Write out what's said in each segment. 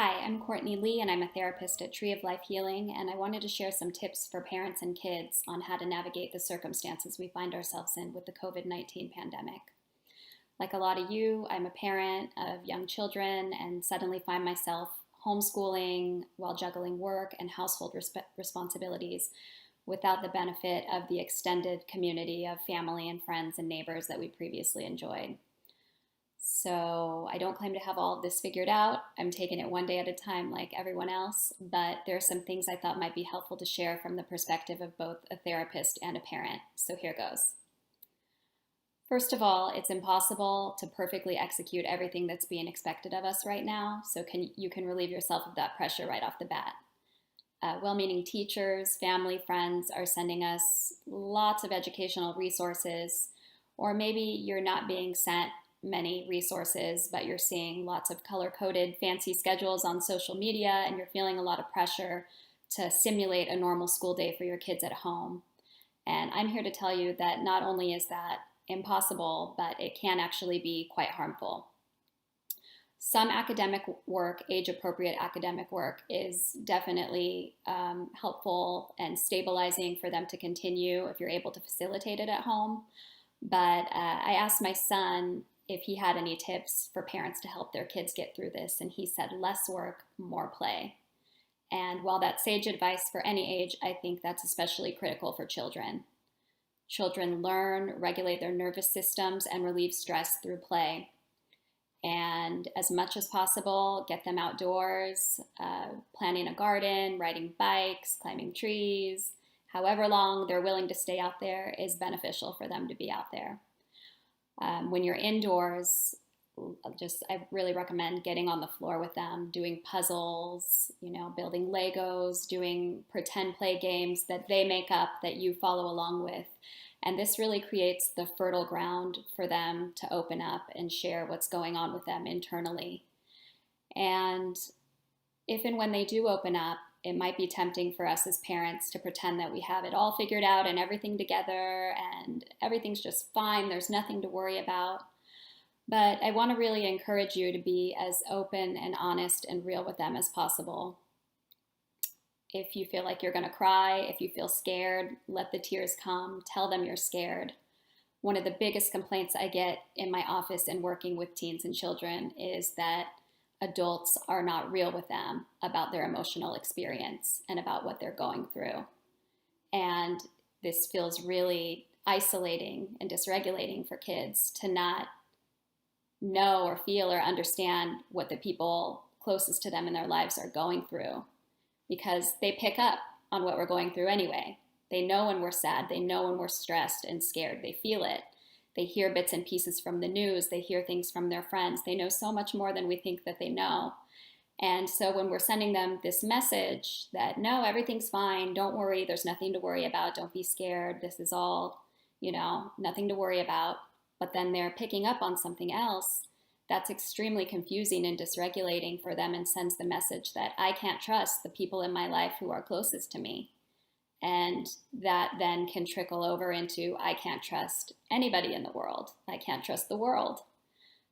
Hi, I'm Courtney Lee, and I'm a therapist at Tree of Life Healing, and I wanted to share some tips for parents and kids on how to navigate the circumstances we find ourselves in with the COVID-19 pandemic. Like a lot of you, I'm a parent of young children and suddenly find myself homeschooling while juggling work and household responsibilities without the benefit of the extended community of family and friends and neighbors that we previously enjoyed. So I don't claim to have all of this figured out. I'm taking it one day at a time like everyone else, but there are some things I thought might be helpful to share from the perspective of both a therapist and a parent. So here goes. First of all, it's impossible to perfectly execute everything that's being expected of us right now, so you can relieve yourself of that pressure right off the bat. Well-meaning teachers, family, friends are sending us lots of educational resources, or maybe you're not being sent many resources, but you're seeing lots of color-coded fancy schedules on social media and you're feeling a lot of pressure to simulate a normal school day for your kids at home. And I'm here to tell you that not only is that impossible, but it can actually be quite harmful. Some academic work, age-appropriate academic work, is definitely helpful and stabilizing for them to continue if you're able to facilitate it at home. But I asked my son if he had any tips for parents to help their kids get through this, and he said less work, more play. And while that's sage advice for any age, I think that's especially critical for children. Children learn, regulate their nervous systems, and relieve stress through play. And as much as possible, get them outdoors, planting a garden, riding bikes, climbing trees. However long they're willing to stay out there is beneficial for them to be out there. When you're indoors, I really recommend getting on the floor with them, doing puzzles, building Legos, doing pretend play games that they make up that you follow along with. And this really creates the fertile ground for them to open up and share what's going on with them internally. And if and when they do open up, it might be tempting for us as parents to pretend that we have it all figured out and everything together and everything's just fine, there's nothing to worry about. But I want to really encourage you to be as open and honest and real with them as possible. If you feel like you're going to cry, if you feel scared, let the tears come. Tell them you're scared. One of the biggest complaints I get in my office and working with teens and children is that adults are not real with them about their emotional experience and about what they're going through. And this feels really isolating and dysregulating for kids to not know or feel or understand what the people closest to them in their lives are going through, because they pick up on what we're going through anyway. They know when we're sad, they know when we're stressed and scared, they feel it. They hear bits and pieces from the news, they hear things from their friends. They know so much more than we think that they know. And so when we're sending them this message that, no, everything's fine, don't worry, there's nothing to worry about, don't be scared, this is all, nothing to worry about, but then they're picking up on something else, that's extremely confusing and dysregulating for them and sends the message that I can't trust the people in my life who are closest to me. And that then can trickle over into I can't trust anybody in the world. I can't trust the world.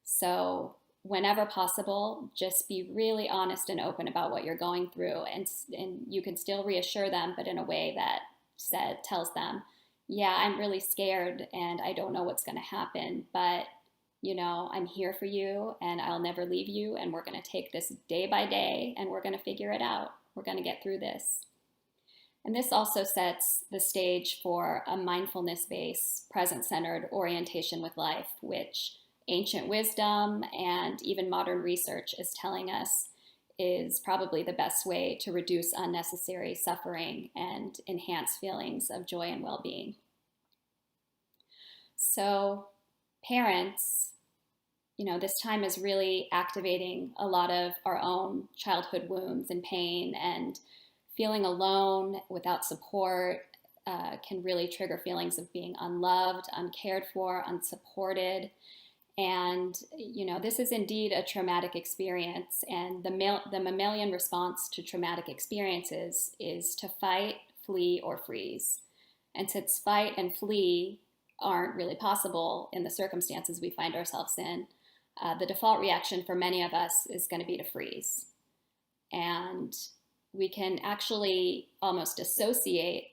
So whenever possible, just be really honest and open about what you're going through. And you can still reassure them, but in a way that tells them, yeah, I'm really scared and I don't know what's going to happen, but I'm here for you and I'll never leave you. And we're going to take this day by day and we're going to figure it out. We're going to get through this. And this also sets the stage for a mindfulness-based, present-centered orientation with life, which ancient wisdom and even modern research is telling us is probably the best way to reduce unnecessary suffering and enhance feelings of joy and well-being. So parents, this time is really activating a lot of our own childhood wounds and pain, and feeling alone without support can really trigger feelings of being unloved, uncared for, unsupported. And, this is indeed a traumatic experience. And the mammalian response to traumatic experiences is to fight, flee, or freeze. And since fight and flee aren't really possible in the circumstances we find ourselves in, the default reaction for many of us is going to be to freeze. And we can actually almost dissociate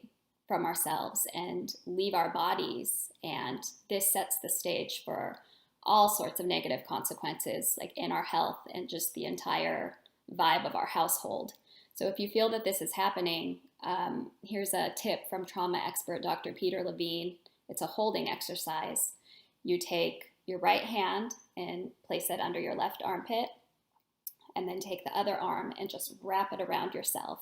from ourselves and leave our bodies. And this sets the stage for all sorts of negative consequences, like in our health and just the entire vibe of our household. So if you feel that this is happening, here's a tip from trauma expert Dr. Peter Levine. It's a holding exercise. You take your right hand and place it under your left armpit, and then take the other arm and just wrap it around yourself.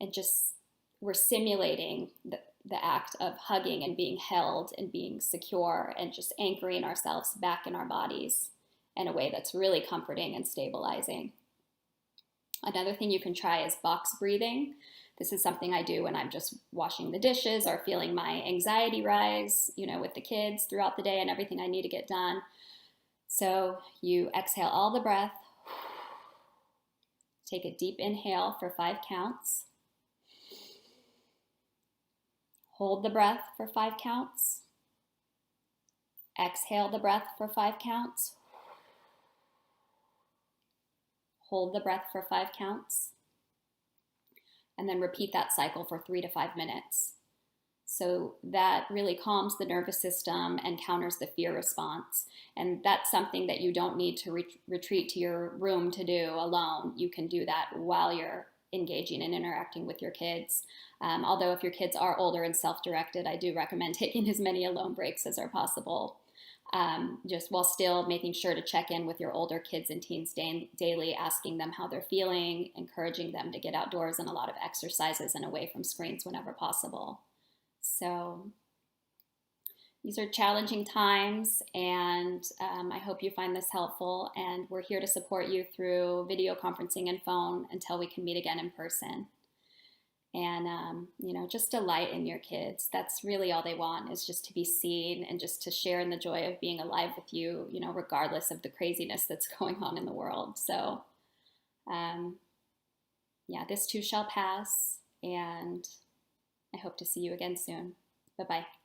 And just, we're simulating the act of hugging and being held and being secure and just anchoring ourselves back in our bodies in a way that's really comforting and stabilizing. Another thing you can try is box breathing. This is something I do when I'm just washing the dishes or feeling my anxiety rise, with the kids throughout the day and everything I need to get done. So you exhale all the breath. Take a deep inhale for 5 counts. Hold the breath for 5 counts. Exhale the breath for 5 counts. Hold the breath for 5 counts. And then repeat that cycle for 3 to 5 minutes. So that really calms the nervous system and counters the fear response. And that's something that you don't need to retreat to your room to do alone. You can do that while you're engaging and interacting with your kids. Although if your kids are older and self-directed, I do recommend taking as many alone breaks as are possible. Just while still making sure to check in with your older kids and teens daily, asking them how they're feeling, encouraging them to get outdoors and a lot of exercises and away from screens whenever possible. So these are challenging times, and I hope you find this helpful, and we're here to support you through video conferencing and phone until we can meet again in person. And, just delight in your kids. That's really all they want, is just to be seen and just to share in the joy of being alive with you, regardless of the craziness that's going on in the world. So, this too shall pass, and I hope to see you again soon. Bye-bye.